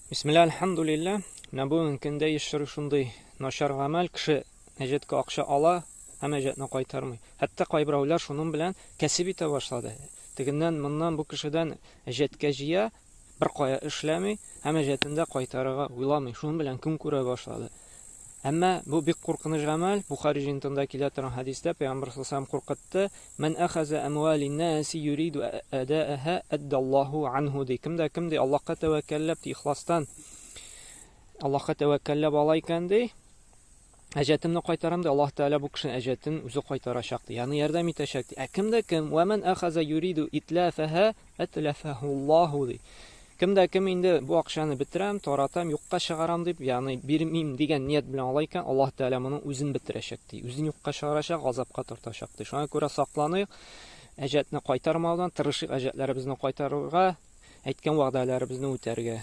Бисмилlah, альхамдулилlah. Менә бүген көндә ишер шундый начар гамәл, кеше әҗәткә акча ала, һәм әҗәтне кайтармый. Хәтта кайберәүләр шуның белән кәсеп итә башлады. Тегеннән, моннан бу кешедән әҗәткә җыя, бер кая эшләми, һәм әҗәтен дә кайтарырга уйламый. Шуның белән көн күрә башлады. Әмма бу бик куркыныч гамәл. Бухари җинтында килә торган хадистә Пәйгамбер саллаллаһу куркытты. Мен ахаза амвалин наси юриду адааха аддаллаху анху ди. Кемдә Аллаһка тәвәккәлләп, ихластан Аллаһка тәвәккәлләп ала икән ди, әҗәтемне кайтарам ди, Аллаһ Тәала бу кешенең әҗәтен үзе кайтарачак ди. Ягъни ярдәм итәчәк ди. Кем? Ва мен ахаза юриду итлафаха атлафаху Аллаһу ди. Кем инде бу акчаны бетерәм, таратам, юкка чыгарам дип, ягъни бирмим дигән ният белән ала икән, Аллаһ Тәала моның үзен бетерәчәк ди. Үзен юкка чыгарачак, газапка тартачак ди. Шуңа күрә сакланыйк, әҗәтне кайтармаудан, тырышыйк әҗәтләребезне кайтарырга, әйткән вәгъдәләребезне үтәргә.